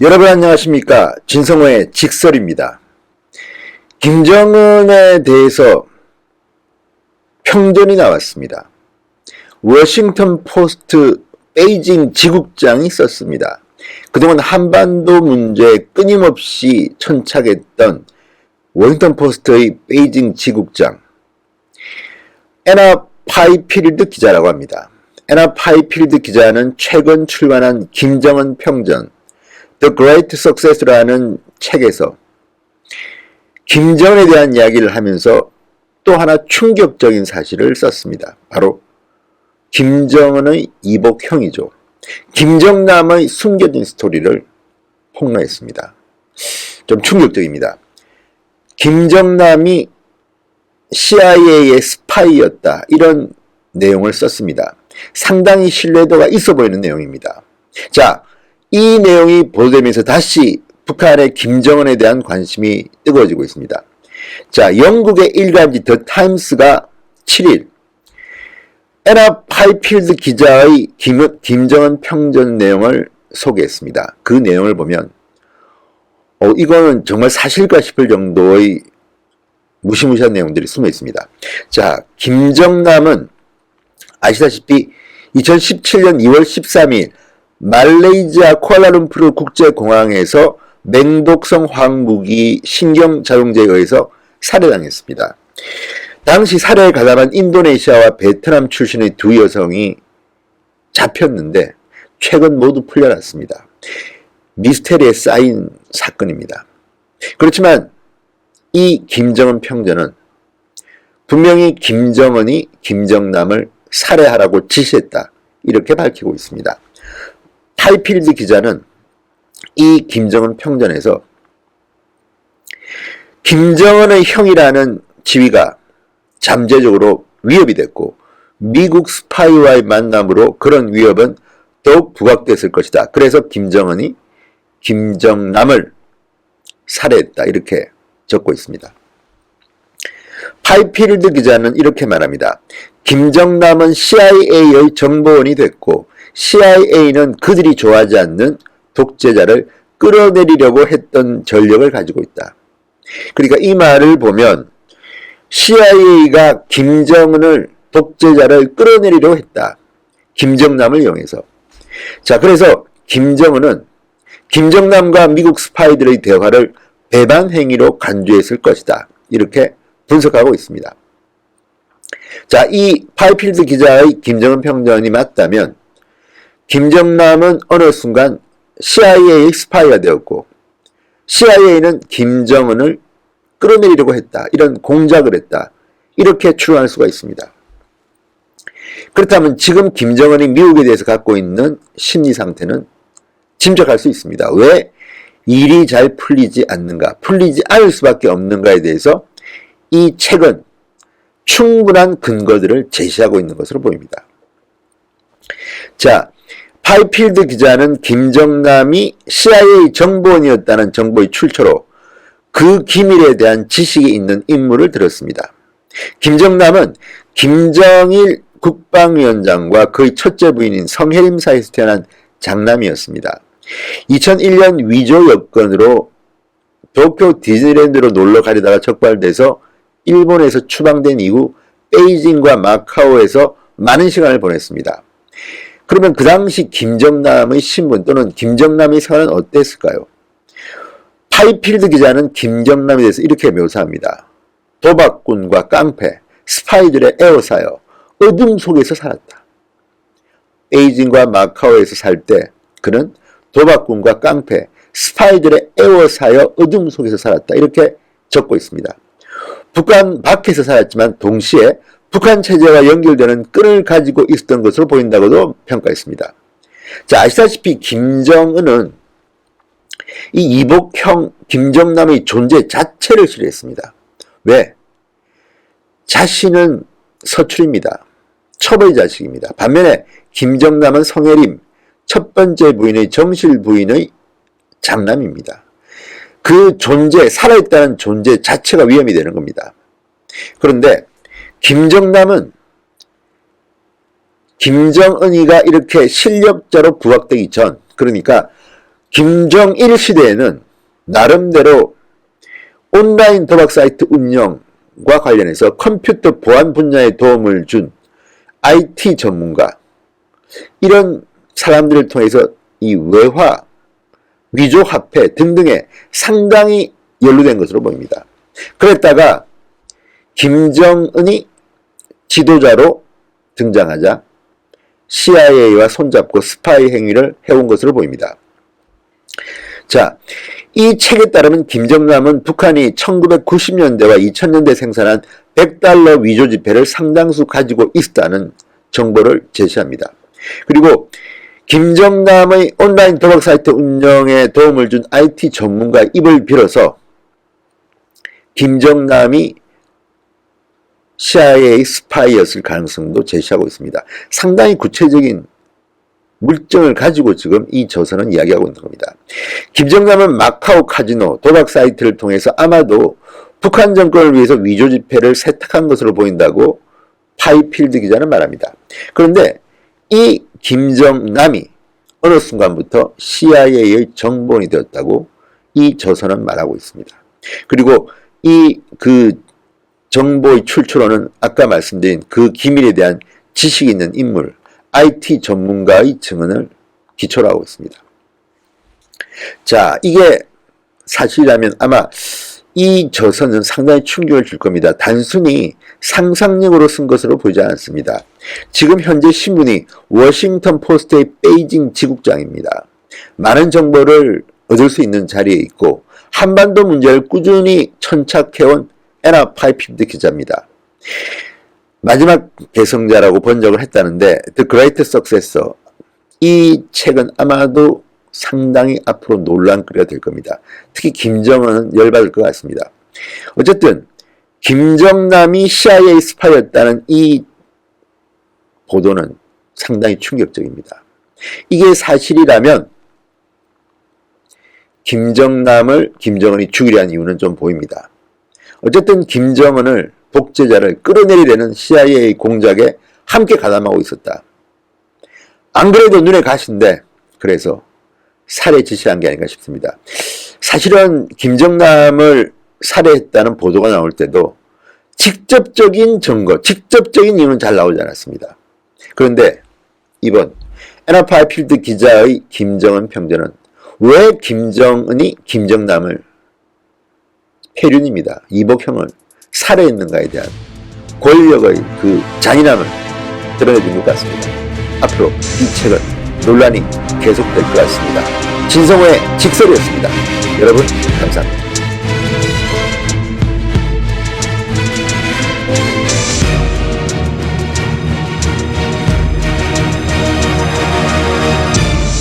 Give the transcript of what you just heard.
여러분 안녕하십니까? 진성호의 직설입니다. 김정은에 대해서 평전이 나왔습니다. 워싱턴 포스트 베이징 지국장이 썼습니다. 그동안 한반도 문제에 끊임없이 천착했던 워싱턴 포스트의 베이징 지국장 애나 파이필드 기자라고 합니다. 애나 파이필드 기자는 최근 출간한 김정은 평전 The Great Success라는 책에서 김정은에 대한 이야기를 하면서 또 하나 충격적인 사실을 썼습니다. 바로 김정은의 이복형이죠. 김정남의 숨겨진 스토리를 폭로했습니다. 좀 충격적입니다. 김정남이 CIA의 스파이였다, 이런 내용을 썼습니다. 상당히 신뢰도가 있어 보이는 내용입니다. 자, 이 내용이 보도되면서 다시 북한의 김정은에 대한 관심이 뜨거워지고 있습니다. 자, 영국의 일간지 더 타임스가 7일 애나 파이필드 기자의 김정은 평전 내용을 소개했습니다. 그 내용을 보면 이거는 정말 사실까 싶을 정도의 무시무시한 내용들이 숨어 있습니다. 자, 김정남은 아시다시피 2017년 2월 13일 말레이시아 쿠알라룸푸르 국제공항에서 맹독성 화학무기 신경작용제에 의해서 살해당했습니다. 당시 살해에 가담한 인도네시아와 베트남 출신의 두 여성이 잡혔는데 최근 모두 풀려났습니다. 미스테리에 쌓인 사건입니다. 그렇지만 이 김정은 평전은 분명히 김정은이 김정남을 살해하라고 지시했다, 이렇게 밝히고 있습니다. 파이필드 기자는 이 김정은 평전에서 김정은의 형이라는 지위가 잠재적으로 위협이 됐고 미국 스파이와의 만남으로 그런 위협은 더욱 부각됐을 것이다. 그래서 김정은이 김정남을 살해했다, 이렇게 적고 있습니다. 파이필드 기자는 이렇게 말합니다. 김정남은 CIA의 정보원이 됐고 CIA는 그들이 좋아하지 않는 독재자를 끌어내리려고 했던 전력을 가지고 있다. 그러니까 이 말을 보면 CIA가 김정은을, 독재자를 끌어내리려고 했다. 김정남을 이용해서. 자, 그래서 김정은은 김정남과 미국 스파이들의 대화를 배반 행위로 간주했을 것이다, 이렇게 분석하고 있습니다. 자, 이 파이필드 기자의 김정은 평전이 맞다면 김정남은 어느 순간 CIA의 스파이가 되었고 CIA는 김정은을 끌어내리려고 했다, 이런 공작을 했다, 이렇게 추론할 수가 있습니다. 그렇다면 지금 김정은이 미국에 대해서 갖고 있는 심리 상태는 짐작할 수 있습니다. 왜 일이 잘 풀리지 않는가, 풀리지 않을 수밖에 없는가에 대해서 이 책은 충분한 근거들을 제시하고 있는 것으로 보입니다. 자, 파이필드 기자는 김정남이 CIA 정보원이었다는 정보의 출처로 그 기밀에 대한 지식이 있는 인물을 들었습니다. 김정남은 김정일 국방위원장과 그의 첫째 부인인 성혜림 사이에서 태어난 장남이었습니다. 2001년 위조 여건으로 도쿄 디즈니랜드로 놀러 가려다가 적발돼서 일본에서 추방된 이후 베이징과 마카오에서 많은 시간을 보냈습니다. 그러면 그 당시 김정남의 신분 또는 김정남의 생활은 어땠을까요? 파이필드 기자는 김정남에 대해서 이렇게 묘사합니다. 도박꾼과 깡패, 스파이들의 에워싸여 어둠 속에서 살았다. 베이징과 마카오에서 살 때 그는 도박꾼과 깡패, 스파이들의 에워싸여 어둠 속에서 살았다, 이렇게 적고 있습니다. 북한 밖에서 살았지만 동시에 북한 체제와 연결되는 끈을 가지고 있었던 것으로 보인다고도 평가했습니다. 자, 아시다시피 김정은은 이 이복형 김정남의 존재 자체를 싫어했습니다. 왜? 자신은 서출입니다. 첩의 자식입니다. 반면에 김정남은 성혜림, 첫 번째 부인의 정실 부인의 장남입니다. 그 존재, 살아있다는 존재 자체가 위험이 되는 겁니다. 그런데 김정남은 김정은이가 이렇게 실력자로 부각되기 전, 그러니까 김정일 시대에는 나름대로 온라인 도박 사이트 운영과 관련해서 컴퓨터 보안 분야에 도움을 준 IT 전문가, 이런 사람들을 통해서 이 외화, 위조 화폐 등등에 상당히 연루된 것으로 보입니다. 그랬다가 김정은이 지도자로 등장하자 CIA와 손잡고 스파이 행위를 해온 것으로 보입니다. 자, 이 책에 따르면 김정남은 북한이 1990년대와 2000년대 생산한 $100 위조 지폐를 상당수 가지고 있다는 정보를 제시합니다. 그리고 김정남의 온라인 도박 사이트 운영에 도움을 준 IT 전문가의 입을 빌어서 김정남이 CIA 스파이였을 가능성도 제시하고 있습니다. 상당히 구체적인 물증을 가지고 지금 이 저서는 이야기하고 있는 겁니다. 김정남은 마카오 카지노 도박 사이트를 통해서 아마도 북한 정권을 위해서 위조 지폐를 세탁한 것으로 보인다고 파이필드 기자는 말합니다. 그런데 이 김정남이 어느 순간부터 CIA의 정보원이 되었다고 이 저서는 말하고 있습니다. 그리고 이 정보의 출처로는 아까 말씀드린 그 기밀에 대한 지식이 있는 인물, IT 전문가의 증언을 기초로 하고 있습니다. 자, 이게 사실이라면 아마 이 저서는 상당히 충격을 줄 겁니다. 단순히 상상력으로 쓴 것으로 보이지 않습니다. 지금 현재 신문이 워싱턴 포스트의 베이징 지국장입니다. 많은 정보를 얻을 수 있는 자리에 있고 한반도 문제를 꾸준히 천착해온 애나 파이필드 기자입니다. 마지막 개성자라고 번역을 했다는데 The Great Successor, 이 책은 아마도 상당히 앞으로 논란거리가 될 겁니다. 특히 김정은은 열받을 것 같습니다. 어쨌든 김정남이 CIA 스파이였다는 이 보도는 상당히 충격적입니다. 이게 사실이라면 김정은이 죽이려 한 이유는 좀 보입니다. 어쨌든 김정은을 독재자를 끌어내리려는 CIA 공작에 함께 가담하고 있었다. 안 그래도 눈에 가신데 그래서 살해 지시한 게 아닌가 싶습니다. 사실은 김정남을 살해했다는 보도가 나올 때도 직접적인 증거, 직접적인 이유는 잘 나오지 않았습니다. 그런데 이번 애나 파이필드 기자의 김정은 평전은 왜 김정은이 김정남을 폐륜입니다. 이복형을 살해했는가에 대한 권력의 그 잔인함을 드러내준 것 같습니다. 앞으로 이 책은 논란이 계속될 것 같습니다. 진성호의 직설이었습니다. 여러분 감사합니다.